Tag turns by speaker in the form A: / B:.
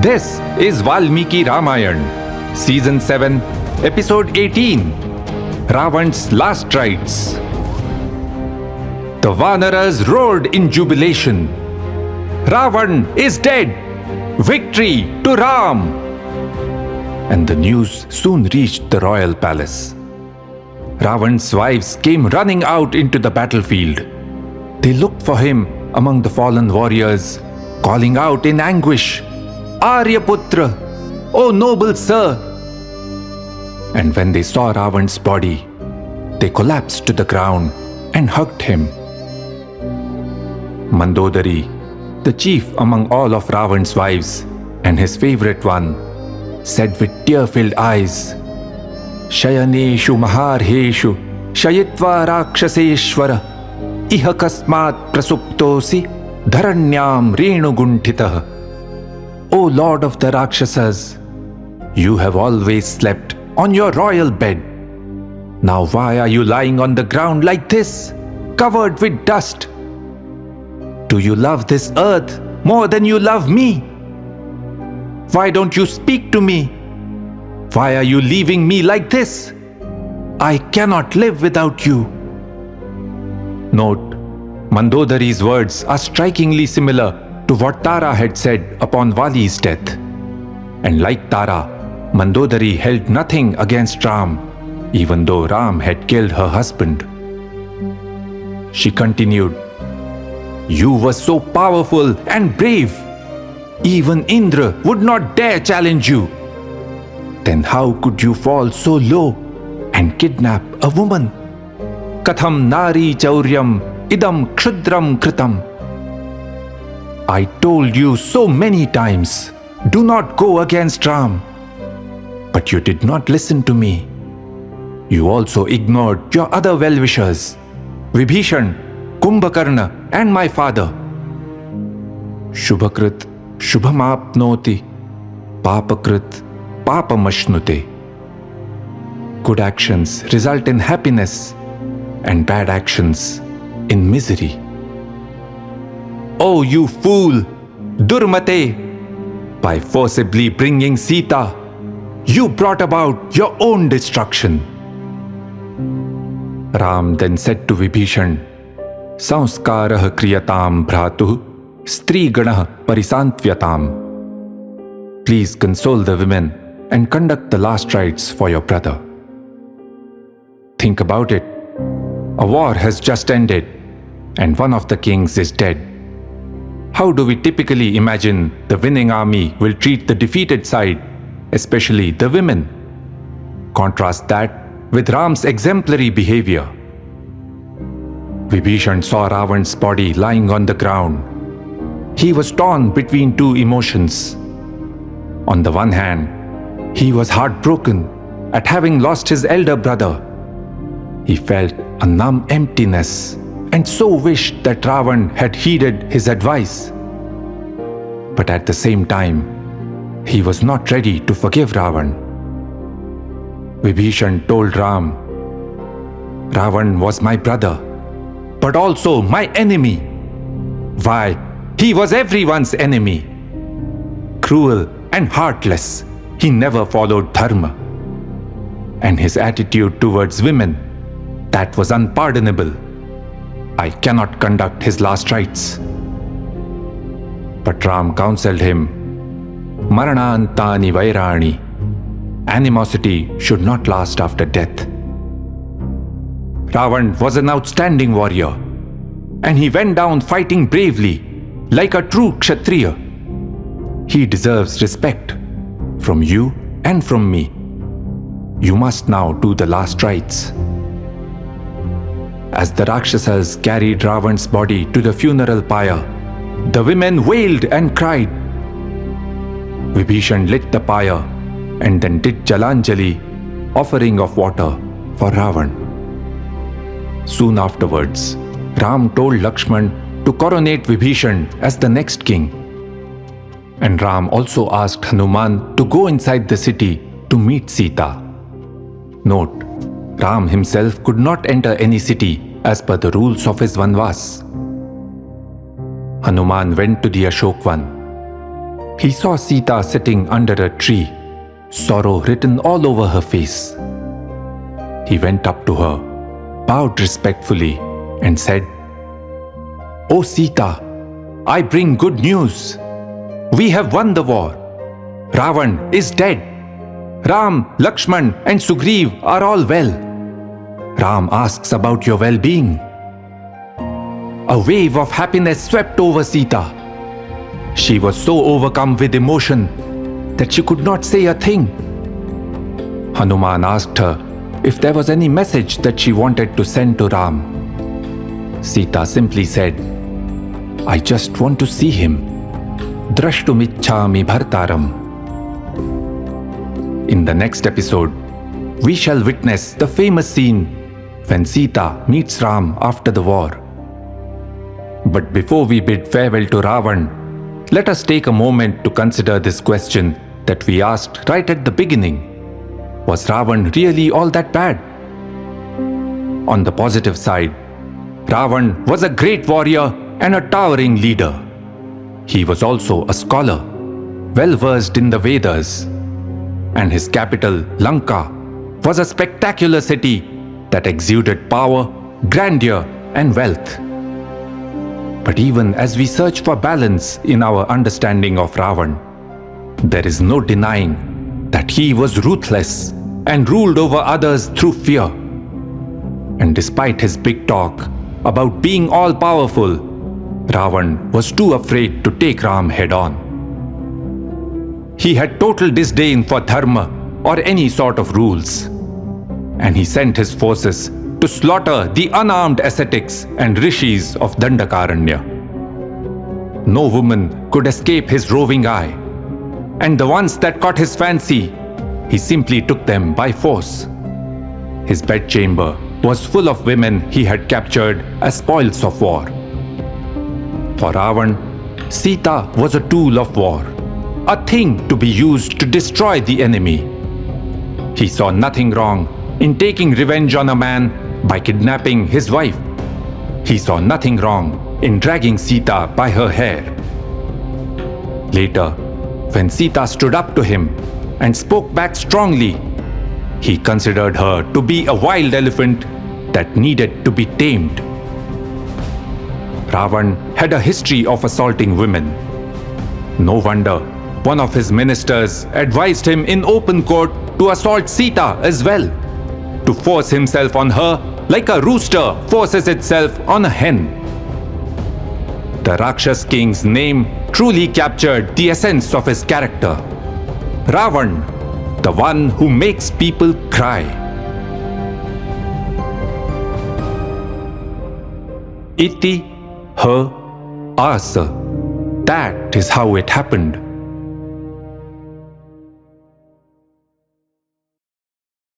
A: This is Valmiki Ramayan, Season 7, Episode 18, Ravan's Last Rites. The Vanaras roared in jubilation. Ravan is dead! Victory to Ram! And the news soon reached the royal palace. Ravan's wives came running out into the battlefield. They looked for him among the fallen warriors, calling out in anguish, Aryaputra, O noble sir! And when they saw Ravan's body, they collapsed to the ground and hugged him. Mandodari, the chief among all of Ravan's wives and his favorite one, said with tear-filled eyes, Shayaneshu maharheshu shayitva rakshaseshwara iha kasmat prasuptosi dharanyam renuguntitah. O Lord of the Rakshasas, you have always slept on your royal bed. Now why are you lying on the ground like this, covered with dust? Do you love this earth more than you love me? Why don't you speak to me? Why are you leaving me like this? I cannot live without you. Note, Mandodari's words are strikingly similar to what Tara had said upon Vali's death. And like Tara, Mandodari held nothing against Ram, even though Ram had killed her husband. She continued, You were so powerful and brave. Even Indra would not dare challenge you. Then how could you fall so low and kidnap a woman? Katham nari chauryam idam kshudram kritam. I told you so many times, do not go against Ram. But you did not listen to me. You also ignored your other well-wishers, Vibhishan, Kumbhakarna, and my father. Shubhakrit shubhamapnoti, papakrit papamashnute. Good actions result in happiness, and bad actions in misery. Oh, you fool, Durmate! By forcibly bringing Sita, you brought about your own destruction. Ram then said to Vibhishan, Samskarah kriyatam bhratuh striganah parisantvatam. Please console the women and conduct the last rites for your brother. Think about it. A war has just ended, and one of the kings is dead. How do we typically imagine the winning army will treat the defeated side, especially the women? Contrast that with Ram's exemplary behavior. Vibhishan saw Ravan's body lying on the ground. He was torn between two emotions. On the one hand, he was heartbroken at having lost his elder brother. He felt a numb emptiness and so wished that Ravan had heeded his advice. But at the same time, he was not ready to forgive Ravan. Vibhishan told Ram, Ravan was my brother, but also my enemy. Why, he was everyone's enemy. Cruel and heartless, he never followed dharma. And his attitude towards women, that was unpardonable. I cannot conduct his last rites. But Ram counseled him, Maranantani vairani. Animosity should not last after death. Ravan was an outstanding warrior, and he went down fighting bravely, like a true Kshatriya. He deserves respect from you and from me. You must now do the last rites. As the Rakshasas carried Ravan's body to the funeral pyre, the women wailed and cried. Vibhishan lit the pyre and then did Jalanjali, offering of water for Ravan. Soon afterwards, Ram told Lakshman to coronate Vibhishan as the next king. And Ram also asked Hanuman to go inside the city to meet Sita. Note, Ram himself could not enter any city as per the rules of his Vanvas. Hanuman went to the Ashokvan. He saw Sita sitting under a tree, sorrow written all over her face. He went up to her, bowed respectfully, and said, "O Sita, I bring good news. We have won the war. Ravan is dead. Ram, Lakshman, and Sugriv are all well. Ram asks about your well-being." A wave of happiness swept over Sita. She was so overcome with emotion that she could not say a thing. Hanuman asked her if there was any message that she wanted to send to Ram. Sita simply said, "I just want to see him. Drashtumichhami bhartaram." In the next episode, we shall witness the famous scene when Sita meets Ram after the war. But before we bid farewell to Ravan, let us take a moment to consider this question that we asked right at the beginning. Was Ravan really all that bad? On the positive side, Ravan was a great warrior and a towering leader. He was also a scholar, well versed in the Vedas, and his capital, Lanka, was a spectacular city that exuded power, grandeur, and wealth. But even as we search for balance in our understanding of Ravan, there is no denying that he was ruthless and ruled over others through fear. And despite his big talk about being all-powerful, Ravan was too afraid to take Ram head-on. He had total disdain for dharma or any sort of rules, and he sent his forces to slaughter the unarmed ascetics and rishis of Dandakaranya. No woman could escape his roving eye, and the ones that caught his fancy, he simply took them by force. His bedchamber was full of women he had captured as spoils of war. For Ravan, Sita was a tool of war, a thing to be used to destroy the enemy. He saw nothing wrong in taking revenge on a man by kidnapping his wife. He saw nothing wrong in dragging Sita by her hair. Later, when Sita stood up to him and spoke back strongly, he considered her to be a wild elephant that needed to be tamed. Ravan had a history of assaulting women. No wonder one of his ministers advised him in open court to assault Sita as well, to force himself on her like a rooster forces itself on a hen. The Rakshas king's name truly captured the essence of his character. Ravan, the one who makes people cry. Iti, her, asa. That is how it happened.